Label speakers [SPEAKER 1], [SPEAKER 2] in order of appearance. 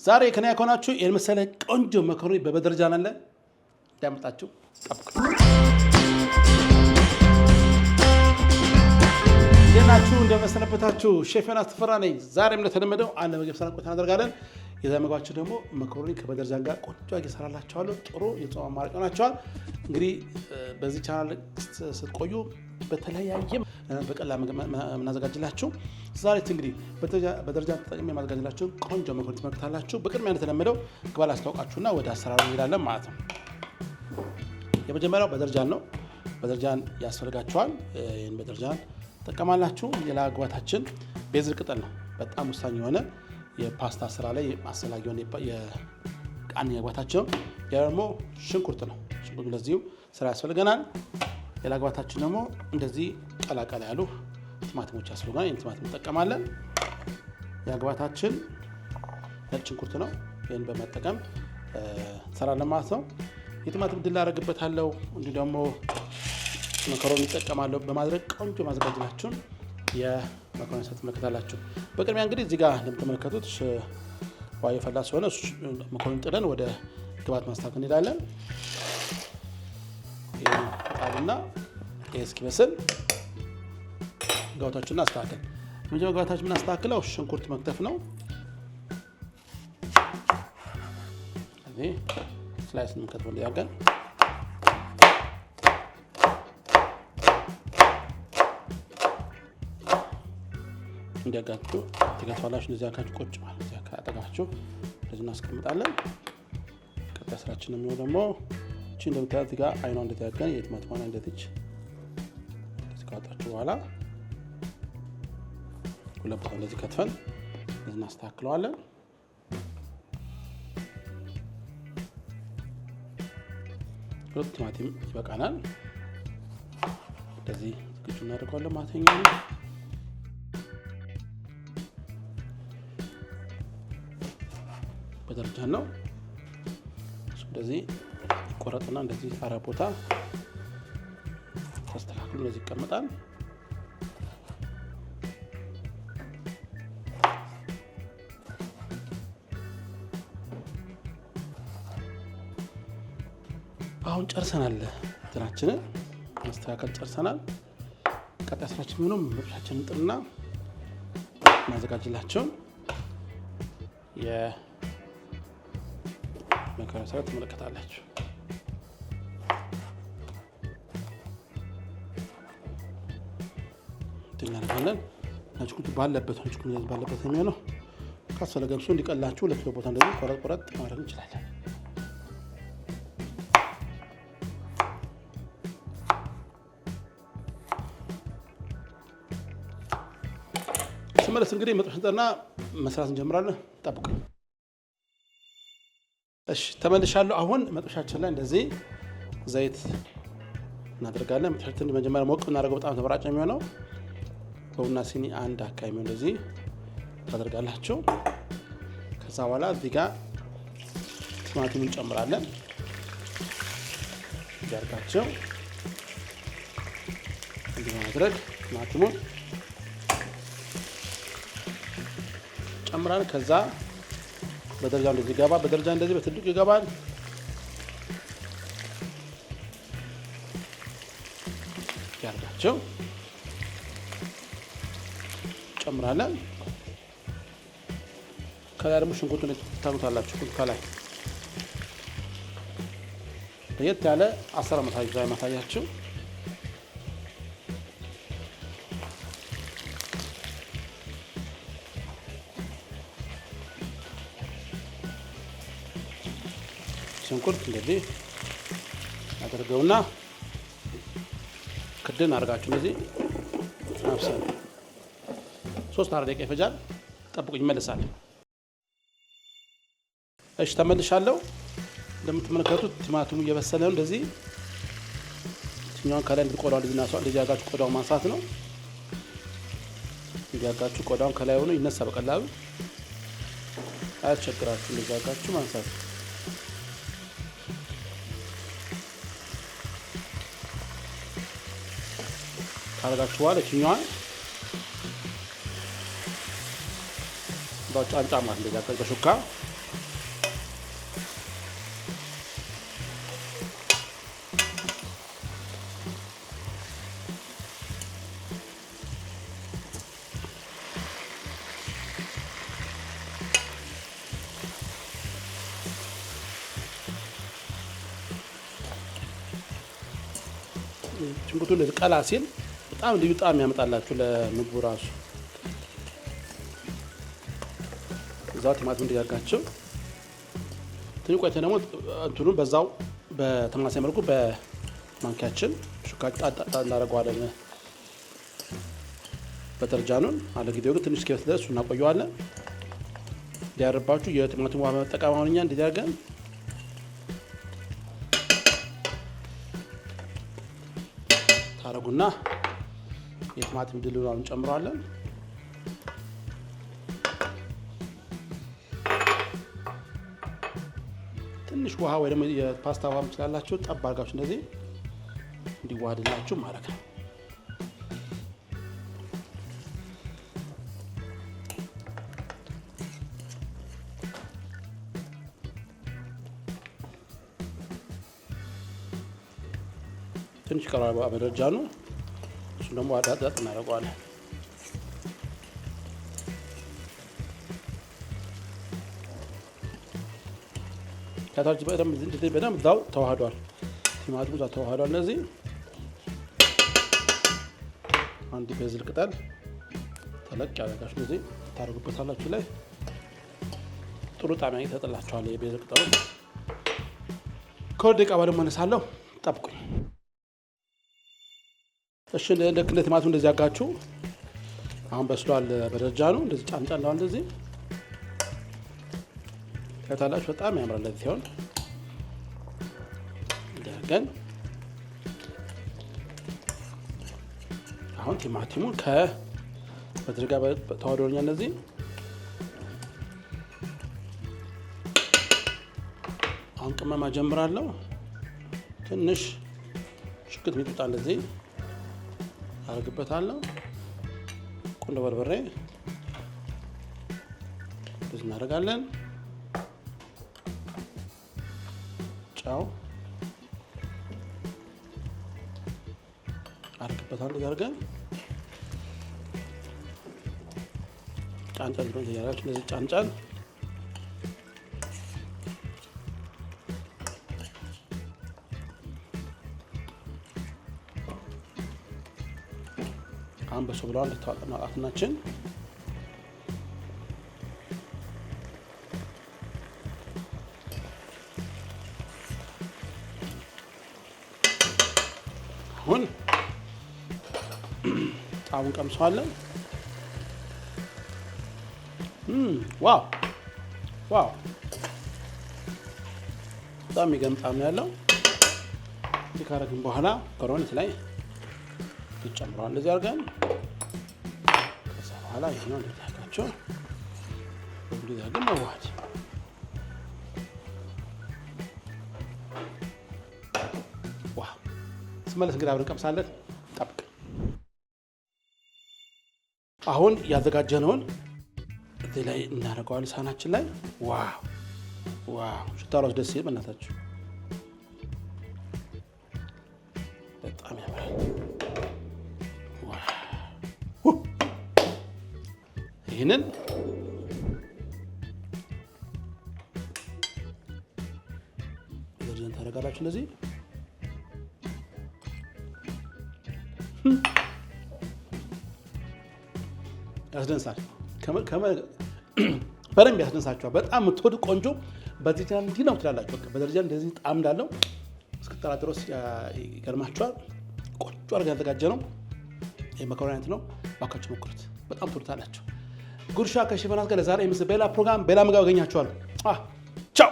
[SPEAKER 1] ዛሬ ከኔ ያኮናችሁ የመሰለ ቆንጆ መኮረኒ በበደረጃ አለ እንዳመጣችሁ ጠብቁ። የናችሁ እንደመሰነበታችሁ ሼፍ ዮናስ ተፈራ ነኝ። ዛሬም እንደተለመደው አንድ ምግብ ሰራ ቆይታ እናደርጋለን። የዛሬ ምግባችን ደግሞ መኮረኒ ከበደረጃ ጋር ቆንጆ አድርጌ እሰራላችኋለሁ። ጥሩ የጾም አማራጭ ሆናችኋል። እንግዲህ በዚህ ቻናል ስትቆዩ በተለያየ በቀላል የምናዘጋጅላችሁ ዛሬ እንግዲህ በደረጃ ተጠቅሜ የማዘጋጅላችሁ ቆንጆ መኮረኒ ትመለከታላችሁ። በቅድሚያ እንደተለመደው ግባል አስተዋውቃችሁና ወደ አሰራሩ እንሄዳለን ማለት ነው። የመጀመሪያው በደረጃን ነው። በደረጃን ያስፈልጋችኋል። ይህን በደረጃን ተጠቀማላችሁ። ሌላ ግብአታችን ቤዝል ቅጠል ነው። በጣም ወሳኝ የሆነ የፓስታ ስራ ላይ አስፈላጊ የሆነ አንደኛ ግብአታችን ነው። ያ ደግሞ ሽንኩርት ነው። ሽንኩርት ለዚሁ ስራ ያስፈልገናል። ሌላ ግብአታችን ደግሞ እንደዚህ ቀላቀላ ያሉ ቲማቲሞች ያስፈልገናል። ይህን ቲማቲም እንጠቀማለን። ያ ግብአታችን ነጭ ሽንኩርት ነው። ይህን በመጠቀም እንሰራለን ማለት ነው። የቲማቲም ድል አደርግበታለሁ። እንዲሁ ደግሞ መኮረኒ እንጠቀማለሁ በማድረግ ቆንጆ ማዘጋጀታችሁን የመኮረኒ ሰት ትመለከታላችሁ። በቅድሚያ እንግዲህ እዚህ ጋር እንደምትመለከቱት ውሃ የፈላ ስለሆነ መኮረኒ ጥለን ወደ ግብአት ማስተካከል እንሄዳለን። ጣልና እስኪበስል ግብአቶችን እናስተካክል። የመጀመሪያ ግብአታችን የምናስተካክለው ሽንኩርት መክተፍ ነው። እዚህ ስላይስ እንከትፈው እንዲያገን እንዲያጋችሁ ትከትፋላችሁ። እንደዚህ አካችሁ ቁጭ ማለት እዚህ አጠጋችሁ እንደዚህ እናስቀምጣለን። ቀጣይ ስራችን የሚሆነው ደግሞ እቺ እንደምታዩት እዚህ ጋር አይኗ እንደተያገን የቲማቲሟን እንደትች እንደዚህ ካወጣችሁ በኋላ ሁለት ቦታ እንደዚህ ከትፈን እንደዚህ እናስተካክለዋለን። ሁለት ቲማቲም ይበቃናል። እንደዚህ ዝግጁ እናደርገዋለን ማለት ነው። በደረጃ ነው። እንደዚህ ቆረጥና እንደዚህ አራ ቦታ ተስተካክሎ እንደዚህ ይቀመጣል። አሁን ጨርሰናል። እንትናችንን ማስተካከል ጨርሰናል። ቀጣይ ስራችን የሚሆነው መጥበሻችንን ጥልና ማዘጋጅላቸው መኮረኒ ሰራ ትመለከታላችሁ። እናደርጋለን። ሽንኩርት ባለበት የሚሆነው ካስፈለገም እሱ እንዲቀላችሁ ሁለት ቦታ እንደዚህ ቆረጥ ማድረግ እንችላለን። ስመለስ እንግዲህ መጥበሻችንና መስራት እንጀምራለን። ጠብቁ። እሺ ተመልሻለሁ። አሁን መጥበሻችን ላይ እንደዚህ ዘይት እናደርጋለን። መጥበሻችን መጀመሪያ ሞቅ እናደርገው በጣም ተመራጭ የሚሆነው በቡና ሲኒ አንድ አካባቢ እንደዚህ ታደርጋላችሁ። ከዛ በኋላ እዚህ ጋር ቲማቲሙን እንጨምራለን። ያርጋቸው እንዲህ ማድረግ ቲማቲሙን ጨምራለን። ከዛ በደረጃ እንደዚህ ይገባል። በደረጃ እንደዚህ በትልቁ ይገባል። ያርጋቸው ጨምራለን። ከላይ ደግሞ ሽንኩርቱን ታሉታላችሁ። ሽንኩርት ከላይ ለየት ያለ አሰራ ማሳያችሁ። ሽንኩርት እንደዚህ አድርገውና ክድን አድርጋችሁ እንደዚህ ማብሰል 3-4 ደቂቃ ይፈጃል። ጠብቁኝ፣ ይመለሳል። እሺ ተመልሻለሁ። እንደምትመለከቱት ቲማቲሙ እየበሰለ ነው። እንደዚህ ትኛውን ከላይ ቆዳው እንደዚህ ያጋችሁ ቆዳው ማንሳት ነው። እንዲያጋችሁ ቆዳውን ከላይ ሆኖ ይነሳ በቀላሉ አያስቸግራችሁ። እንደዚህ ያጋችሁ ማንሳት ካረጋችሁ በኋላ እችኛዋን ጫንጫ ማለት እንደዚህ በሹካ ሽንኩርቱ እንደዚህ ቀላ ሲል በጣም ልዩ ጣዕም ያመጣላችሁ ለምግቡ ራሱ። እዛው ቲማቲም እንዲያጋቸው ትንሽ ቆይተን ደግሞ እንትኑን በዛው በተመሳሳይ መልኩ በማንኪያችን ሹካ ጣጣ እናደርገዋለን። በደረጃኑን አለ ጊዜው ግን ትንሽ እስኪበስል ድረስ እናቆየዋለን። እንዲያርባችሁ የቲማቲም ውሃ መጠቀም አሁን እኛ እንደዚህ አድርገን ታረጉና የቲማቲም ድልሉን እንጨምራለን። ትንሽ ውሃ ወይ ደግሞ የፓስታ ውሃ ትችላላችሁ። ጠብ አድርጋችሁ እንደዚህ እንዲዋሃድላችሁ ማድረግ ነው። ትንሽ ቀረባ በደረጃ ነው። እሱን ደግሞ አዳጣጥ እናደርገዋለን። ከታች በደንብ ዛው ተዋህዷል። ቲማቲሙ ዛው ተዋህዷል። እነዚህ አንድ ቤዝል ቅጠል ተለቅ ያደርጋችሁ እንደዚህ ታደርጉበታላችሁ። ላይ ጥሩ ጣዕም ይሰጥላችኋል የቤዝል ቅጠሉ። ከወደ ደቂቃ በኋላ እመለሳለሁ። ጠብቁኝ። እሺ ልክ እንደ ቲማቲሙ እንደዚህ አጋችሁ አሁን በስሏል። በደረጃ ነው እንደዚህ ጫንጫን ነው እንደዚህ ከታላችሁ በጣም ያምራል። ለዚህ ሲሆን እንደገን አሁን ቲማቲሙን በድርጋ ተዋህዶኛ እንደዚህ አሁን ቅመማ ጀምራለሁ። ትንሽ ሽክት ሚጥጣ እንደዚህ አርግበታለሁ። ቁንዶ በርበሬ እንደዚህ እናደርጋለን። ጫው አርግበታለሁ። ያርገን ጫንጫን ነው ያያችሁ። እንደዚህ ጫንጫን አሁን በሱ ብለዋል። ለታጠና አጥናችን አሁን ጣሙን ቀምሰዋለን። ዋው ዋው በጣም የሚገርም ጣዕም ነው ያለው። እዚህ ካረግን በኋላ ከሮነት ላይ ይጨምራል። እንደዚህ አድርገን ከዛ በኋላ ይሄ ነው እንደታካቸው እንደዚህ አድርገን መዋሃድ። ዋው ስመለስ እንግዲህ አብረን ቀምሳለን። ጠብቅ። አሁን ያዘጋጀነውን እዚህ ላይ እናደርገዋለን ሳህናችን ላይ። ዋው ዋው ሽታው ራሱ ደስ ይል። በእናታችሁ በጣም ያምራል። ይህንን ዘርዘን ታደርጋላችሁ። እንደዚህ ያስደንሳል። በደንብ ያስደንሳችኋል። በጣም የምትወዱ ቆንጆ በዚህ ቻናል እንዲህ ነው ትላላችሁ። በደረጃ እንደዚህ ጣዕም እንዳለው እስክትጠራ ድረስ ይገርማችኋል። ቆንጆ አድርገን ያዘጋጀ ነው። ይህ መኮረኒ አይነት ነው። እባካችሁ ሞክሩት። በጣም ትወዱታላችሁ። ጉርሻ ከሼፍ ዮናስ ጋር ለዛሬ በሌላ ፕሮግራም በሌላ ምግብ አገኛችኋለሁ።